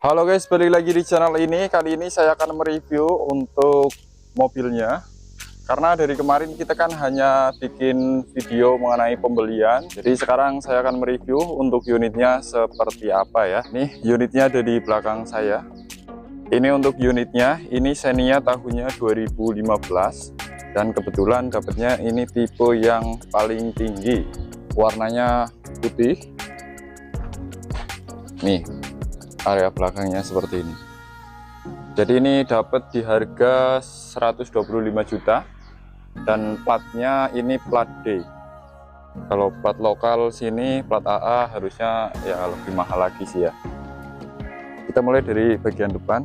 Halo guys, balik lagi di channel ini. Kali ini saya akan mereview untuk mobilnya. Karena dari kemarin kita kan hanya bikin video mengenai pembelian. Jadi sekarang saya akan mereview untuk unitnya seperti apa ya. Nih unitnya ada di belakang saya. Ini untuk unitnya, ini Xenia tahunnya 2015. Dan kebetulan dapatnya ini tipe yang paling tinggi. Warnanya putih. Nih, area belakangnya seperti ini. Jadi ini dapat di harga 125 juta dan platnya ini plat D. Kalau plat lokal sini plat AA harusnya ya lebih mahal lagi sih ya. Kita mulai dari bagian depan.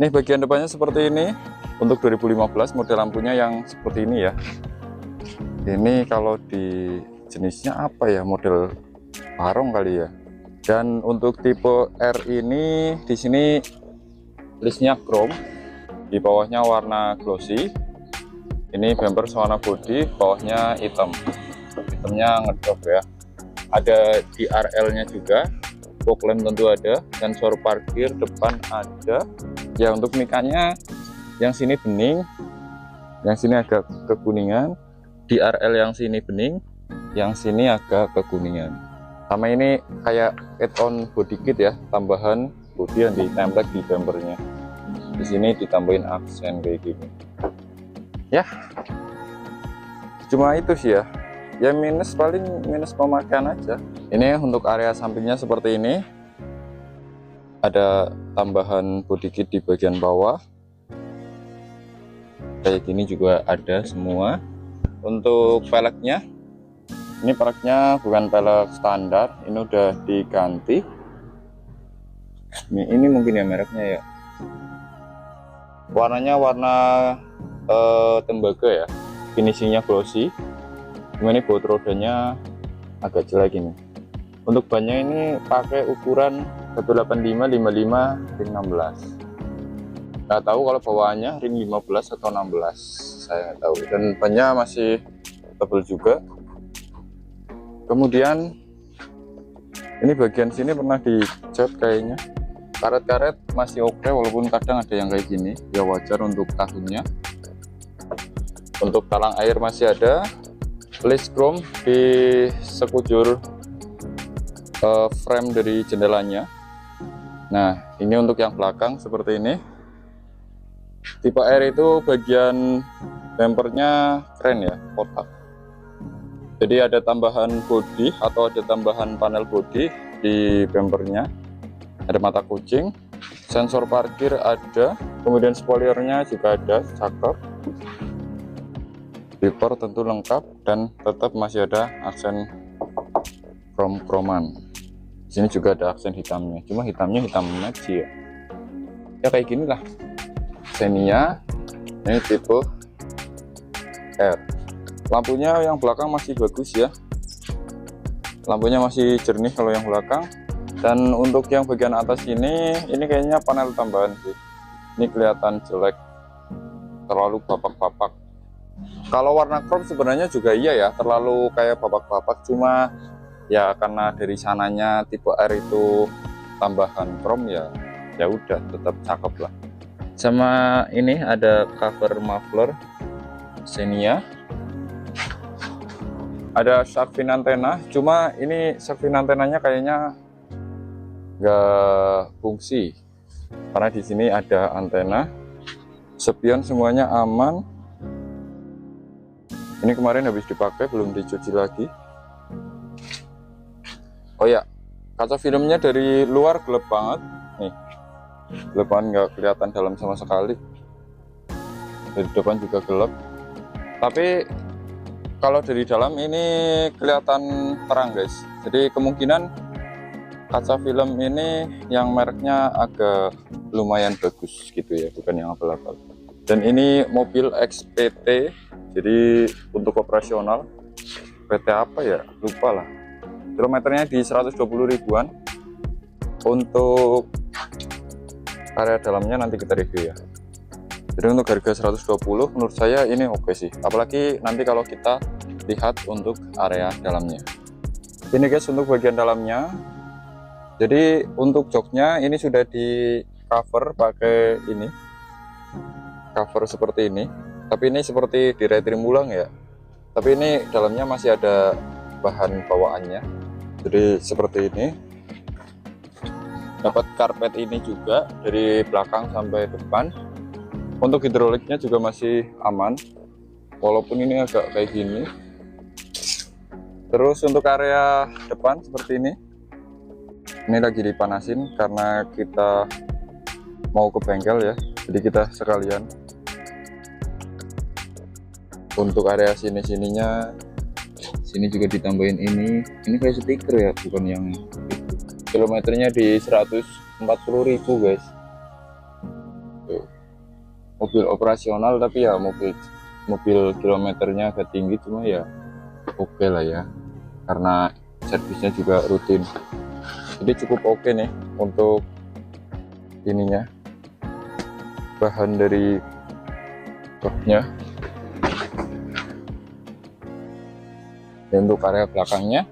Ini bagian depannya seperti ini. Untuk 2015 model lampunya yang seperti ini ya. Ini kalau di jenisnya apa ya, model parong kali ya. Dan untuk tipe R ini di sini listnya chrome, di bawahnya warna glossy. Ini bumper warna body, bawahnya hitam. Hitamnya ngedrop ya. Ada di RL-nya juga, fog lamp tentu ada, sensor parkir depan ada. Ya untuk mikanya yang sini bening, yang sini agak kekuningan. Di RL yang sini bening, yang sini agak kekuningan. Sama ini kayak add-on body kit ya, tambahan body yang ditempel di bumpernya. Di sini ditambahin aksen kayak gini. Ya, cuma itu sih ya. Ya minus paling minus pemakaian aja. Ini untuk area sampingnya seperti ini. Ada tambahan body kit di bagian bawah. Kayak gini juga ada semua. Untuk peleknya, ini peleknya bukan pelek standar, ini udah diganti. Ini mungkin ya mereknya ya. Warnanya warna tembaga ya. Finishingnya glossy. Cuma ini baut rodanya agak jelek ini. Untuk bannya ini pakai ukuran 185 55 ring 16. Nggak tahu kalau bawaannya ring 15 atau 16, saya nggak tahu. Dan bannya masih tebal juga. Kemudian ini bagian sini pernah dicat kayaknya. Karet-karet masih oke, walaupun kadang ada yang kayak gini, ya wajar untuk tahunnya. Untuk talang air masih ada. List chrome di sekujur frame dari jendelanya. Nah ini untuk yang belakang seperti ini. Tipe R itu bagian bumpernya keren ya, kotak. Jadi ada tambahan body atau ada tambahan panel body di bumpernya. Ada mata kucing, sensor parkir ada, kemudian spoilernya juga ada, cakep. Wiper tentu lengkap dan tetap masih ada aksen krom-kroman. Di sini juga ada aksen hitamnya, cuma hitamnya hitam match ya. Ya kayak gini lah. Xenia ini tipe R. Lampunya yang belakang masih bagus ya, lampunya masih jernih kalau yang belakang. Dan untuk yang bagian atas ini kayaknya panel tambahan sih. Ini kelihatan jelek, terlalu bapak-bapak. Kalau warna chrome sebenarnya juga iya ya, terlalu kayak bapak-bapak, cuma ya karena dari sananya tipe R itu tambahan chrome ya, ya udah tetap cakep lah. Sama ini ada cover muffler Xenia, ada shark fin antena, cuma ini shark fin antenanya kayaknya nggak fungsi karena di sini ada antena. Spion semuanya aman. Ini kemarin habis dipakai, belum dicuci lagi. Oh ya, kaca filmnya dari luar gelap banget nih. Depan nggak kelihatan dalam sama sekali, dari depan juga gelap, tapi kalau dari dalam ini kelihatan terang guys. Jadi kemungkinan kaca film ini yang mereknya agak lumayan bagus gitu ya, bukan yang abal-abal. Dan ini mobil XPT, jadi untuk operasional PT apa ya, lupa lah. Kilometernya di 120 ribuan. Untuk area dalamnya nanti kita review ya. Jadi untuk harga 120 menurut saya ini oke sih, apalagi nanti kalau kita lihat untuk area dalamnya. Ini guys untuk bagian dalamnya. Jadi untuk joknya ini sudah di cover pakai ini, cover seperti ini. Tapi ini seperti di retrim ulang ya. Tapi ini dalamnya masih ada bahan bawaannya. Jadi seperti ini. Dapat karpet ini juga dari belakang sampai depan. Untuk hidroliknya juga masih aman, walaupun ini agak kayak gini. Terus untuk area depan seperti ini lagi dipanasin karena kita mau ke bengkel ya, jadi kita sekalian. Untuk area sini-sininya, sini juga ditambahin ini kayak stiker ya, bukan yang itu. Kilometernya di 140.000 guys. Tuh. Mobil operasional tapi ya mobil kilometernya agak tinggi, cuma ya oke lah ya, karena servisnya juga rutin. Jadi cukup oke nih untuk ininya, bahan dari baknya. Dan untuk area belakangnya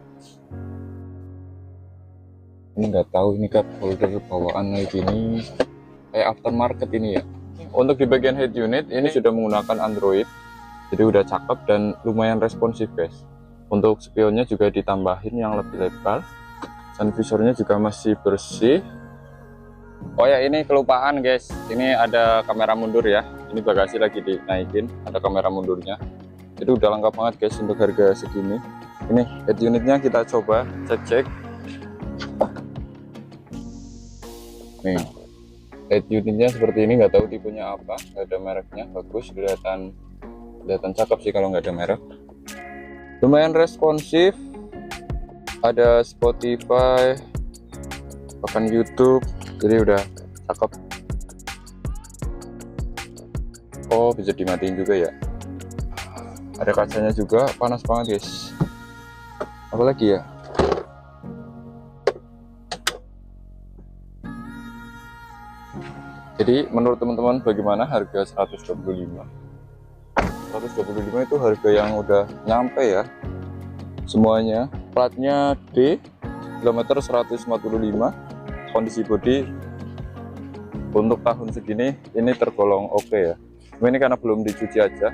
ini nggak tahu ini cup holder bawaan kayak gini, kayak aftermarket ini ya. Untuk di bagian head unit ini sudah menggunakan Android, jadi udah cakep dan lumayan responsif guys. Untuk spionnya juga ditambahin yang lebih lebar, dan visornya juga masih bersih. Oh ya, ini kelupaan guys, ini ada kamera mundur ya. Ini bagasi lagi dinaikin, ada kamera mundurnya. Jadi udah lengkap banget guys untuk harga segini. Ini head unitnya kita coba cek. Nih, head unitnya seperti ini, nggak tahu tipenya apa, nggak ada mereknya. Bagus, kelihatan cakep sih kalau nggak ada merek. Lumayan responsif, ada Spotify, bahkan YouTube, jadi udah cakep. Oh, bisa dimatiin juga ya. Ada kacanya juga, panas banget guys. Apalagi ya, jadi menurut teman-teman bagaimana harga 125 itu harga yang udah nyampe ya semuanya. Platnya D, kilometer 145, kondisi bodi untuk tahun segini ini tergolong oke ya. Ini karena belum dicuci aja.